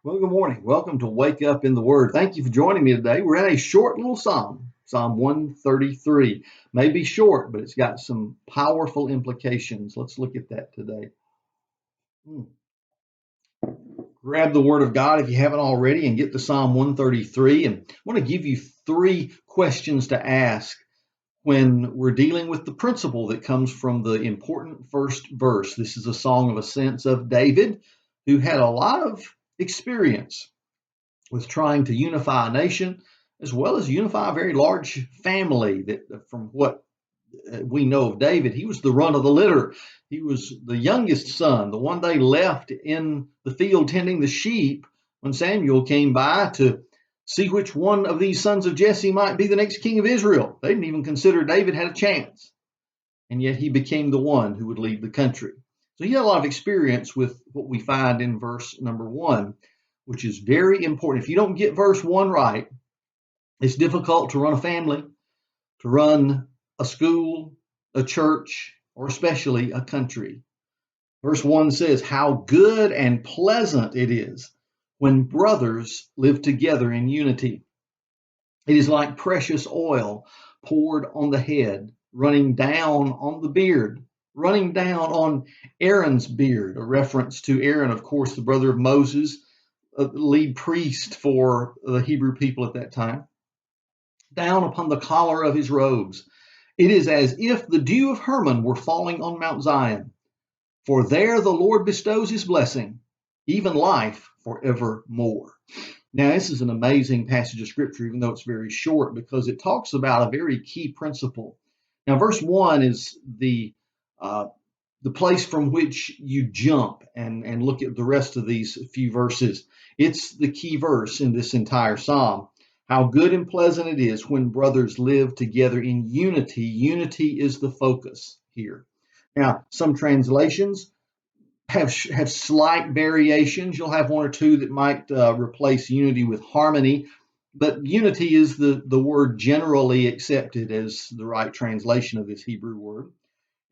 Well, good morning. Welcome to Wake Up in the Word. Thank you for joining me today. We're in a short little psalm, Psalm 133. May be short, but it's got some powerful implications. Let's look at that today. Hmm. Grab the Word of God if you haven't already and get to Psalm 133. And I want to give you three questions to ask when we're dealing with the principle that comes from the important first verse. This is a song of ascents of David, who had a lot of experience with trying to unify a nation as well as unify a very large family. That from what we know of David, he was the run of the litter. He was the youngest son, the one they left in the field tending the sheep when Samuel came by to see which one of these sons of Jesse might be the next king of Israel. They didn't even consider David had a chance, and yet he became the one who would lead the country. So he had a lot of experience with what we find in verse number 1, which is very important. If you don't get verse 1 right, it's difficult to run a family, to run a school, a church, or especially a country. Verse 1 says, "How good and pleasant it is when brothers live together in unity. It is like precious oil poured on the head, running down on the beard, running down on Aaron's beard," a reference to Aaron, of course, the brother of Moses, lead priest for the Hebrew people at that time, "down upon the collar of his robes. It is as if the dew of Hermon were falling on Mount Zion. For there the Lord bestows his blessing, even life forevermore." Now, this is an amazing passage of scripture, even though it's very short, because it talks about a very key principle. Now, verse 1 is the place from which you jump and look at the rest of these few verses. It's the key verse in this entire psalm. How good and pleasant it is when brothers live together in unity. Unity is the focus here. Now, some translations have slight variations. You'll have one or two that might replace unity with harmony, but unity is the word generally accepted as the right translation of this Hebrew word.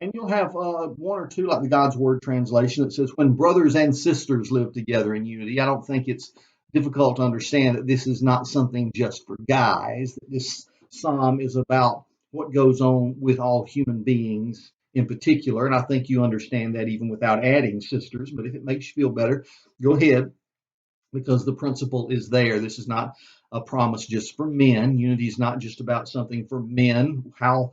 And you'll have one or two, like the God's Word translation, that says, "when brothers and sisters live together in unity." I don't think it's difficult to understand that this is not something just for guys. This psalm is about what goes on with all human beings in particular. And I think you understand that even without adding sisters. But if it makes you feel better, go ahead, because the principle is there. This is not a promise just for men. Unity is not just about something for men. How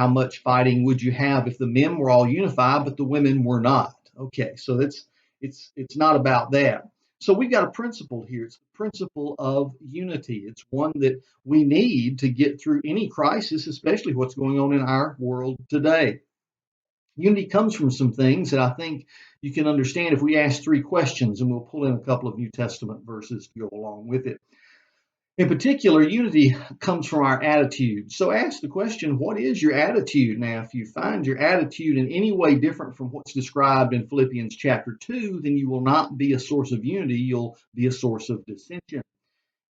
much fighting would you have if the men were all unified but the women were not? Okay, so it's not about that. So we've got a principle here. It's the principle of unity. It's one that we need to get through any crisis, especially what's going on in our world today. Unity comes from some things that I think you can understand if we ask three questions, and we'll pull in a couple of New Testament verses to go along with it. In particular, unity comes from our attitude. So ask the question, what is your attitude? Now, if you find your attitude in any way different from what's described in Philippians chapter 2, then you will not be a source of unity. You'll be a source of dissension.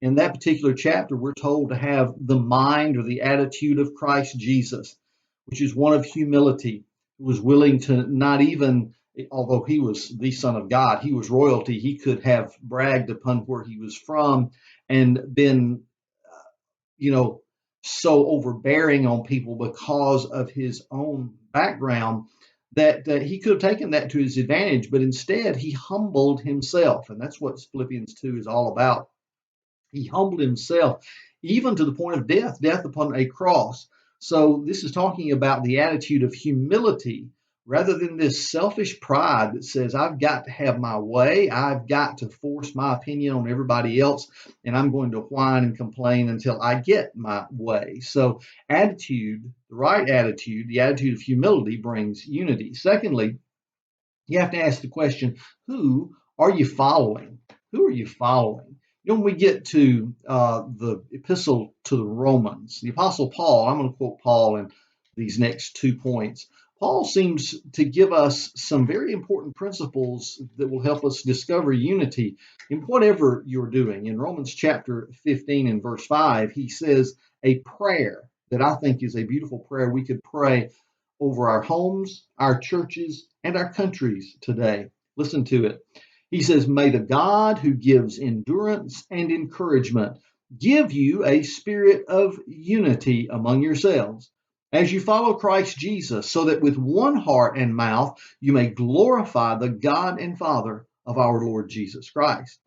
In that particular chapter, we're told to have the mind or the attitude of Christ Jesus, which is one of humility, who was willing to not even, although he was the Son of God, he was royalty, he could have bragged upon where he was from and been, you know, so overbearing on people because of his own background that he could have taken that to his advantage, but instead he humbled himself. And that's what Philippians 2 is all about. He humbled himself even to the point of death, death upon a cross. So this is talking about the attitude of humility rather than this selfish pride that says, I've got to have my way. I've got to force my opinion on everybody else, and I'm going to whine and complain until I get my way. So attitude, the right attitude, the attitude of humility brings unity. Secondly, you have to ask the question, who are you following? Who are you following? You know, when we get to the epistle to the Romans, the Apostle Paul, I'm going to quote Paul in these next 2 points. Paul seems to give us some very important principles that will help us discover unity in whatever you're doing. In Romans chapter 15 and verse 5, he says a prayer that I think is a beautiful prayer we could pray over our homes, our churches, and our countries today. Listen to it. He says, may the God who gives endurance and encouragement give you a spirit of unity among yourselves as you follow Christ Jesus, so that with one heart and mouth you may glorify the God and Father of our Lord Jesus Christ.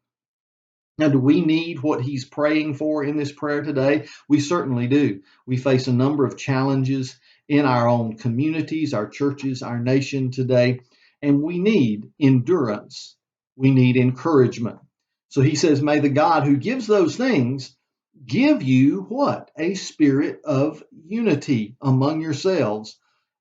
Now, do we need what he's praying for in this prayer today? We certainly do. We face a number of challenges in our own communities, our churches, our nation today, and we need endurance. We need encouragement. So he says, may the God who gives those things give you what? A spirit of unity among yourselves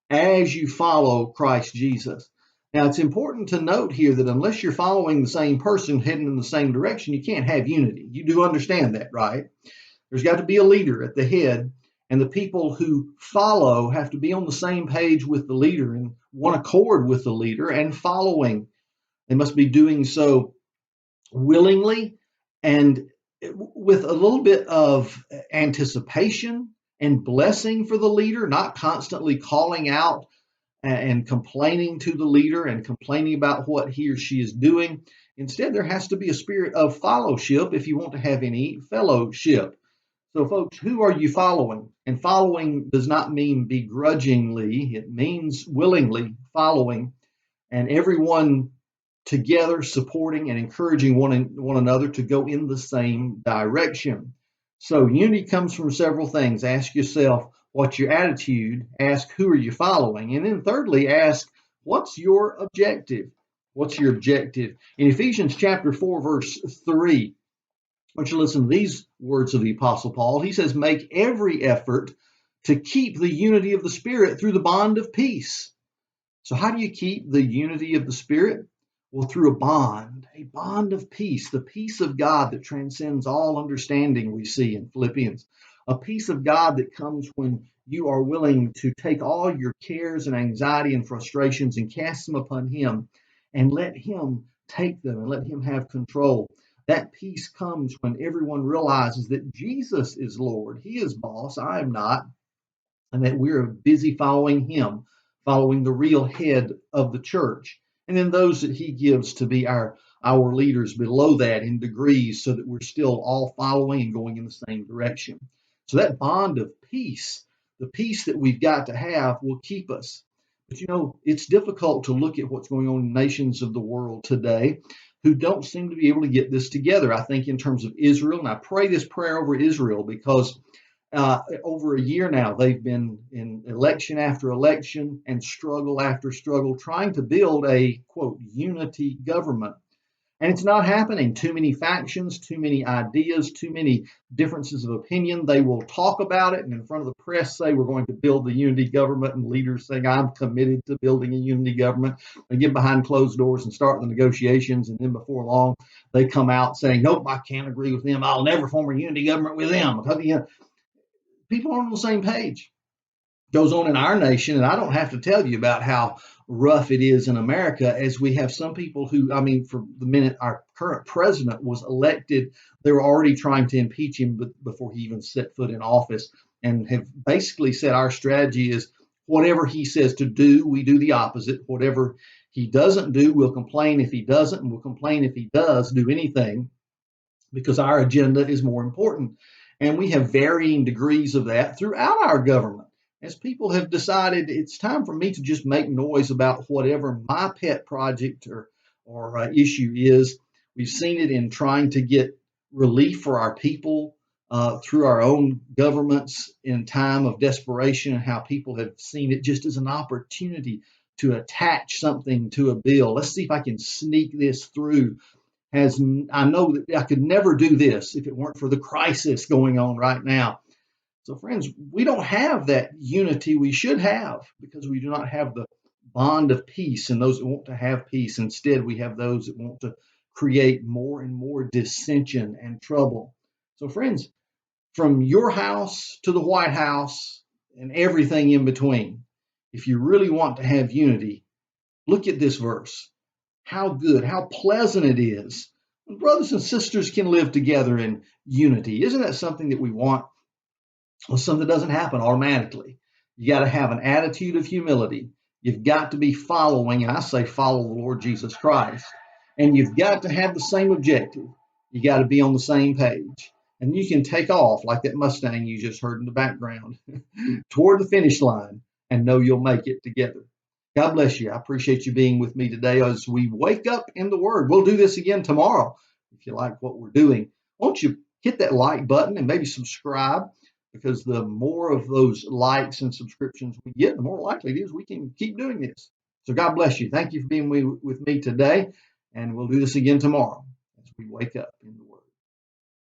as you follow Christ Jesus. Now, it's important to note here that unless you're following the same person heading in the same direction, you can't have unity. You do understand that, right? There's got to be a leader at the head, and the people who follow have to be on the same page with the leader and one accord with the leader and following. They must be doing so willingly and with a little bit of anticipation and blessing for the leader, not constantly calling out and complaining to the leader and complaining about what he or she is doing. Instead, there has to be a spirit of fellowship if you want to have any fellowship. So, folks, who are you following? And following does not mean begrudgingly, it means willingly following, and everyone together supporting and encouraging one another to go in the same direction. So unity comes from several things. Ask yourself, what's your attitude? Ask, who are you following? And then thirdly, ask, what's your objective? What's your objective? In Ephesians chapter 4, verse 3, I want you to listen to these words of the Apostle Paul. He says, make every effort to keep the unity of the Spirit through the bond of peace. So how do you keep the unity of the Spirit? Well, through a bond of peace, the peace of God that transcends all understanding, we see in Philippians. A peace of God that comes when you are willing to take all your cares and anxiety and frustrations and cast them upon Him and let Him take them and let Him have control. That peace comes when everyone realizes that Jesus is Lord. He is boss, I am not, and that we're busy following Him, following the real head of the church. And then those that He gives to be our leaders below that in degrees, so that we're still all following and going in the same direction. So that bond of peace, the peace that we've got to have, will keep us. But you know, it's difficult to look at what's going on in nations of the world today who don't seem to be able to get this together. I think in terms of Israel, and I pray this prayer over Israel because over a year now, they've been in election after election and struggle after struggle trying to build a, quote, unity government. And it's not happening. Too many factions, too many ideas, too many differences of opinion. They will talk about it and in front of the press say we're going to build the unity government, and leaders saying I'm committed to building a unity government. They get behind closed doors and start the negotiations, and then before long they come out saying, nope, I can't agree with them. I'll never form a unity government with them. Because, you know, people aren't on the same page. Goes on in our nation, and I don't have to tell you about how rough it is in America, as we have some people who, I mean, for the minute our current president was elected, they were already trying to impeach him before he even set foot in office, and have basically said our strategy is whatever he says to do, we do the opposite. Whatever he doesn't do, we'll complain if he doesn't, and we'll complain if he does do anything, because our agenda is more important. And we have varying degrees of that throughout our government. As people have decided it's time for me to just make noise about whatever my pet project or issue is. We've seen it in trying to get relief for our people through our own governments in time of desperation, and how people have seen it just as an opportunity to attach something to a bill. Let's see if I can sneak this through. I know that I could never do this if it weren't for the crisis going on right now. So, friends, we don't have that unity we should have because we do not have the bond of peace and those that want to have peace. Instead, we have those that want to create more and more dissension and trouble. So, friends, from your house to the White House and everything in between, if you really want to have unity, look at this verse. How good, how pleasant it is when brothers and sisters can live together in unity. Isn't that something that we want? Well, something doesn't happen automatically. You got to have an attitude of humility. You've got to be following, and I say follow the Lord Jesus Christ. And you've got to have the same objective. You got to be on the same page. And you can take off like that Mustang you just heard in the background toward the finish line and know you'll make it together. God bless you. I appreciate you being with me today as we wake up in the Word. We'll do this again tomorrow. If you like what we're doing, won't you hit that like button and maybe subscribe? Because the more of those likes and subscriptions we get, the more likely it is we can keep doing this. So God bless you. Thank you for being with me today. And we'll do this again tomorrow as we wake up in the Word.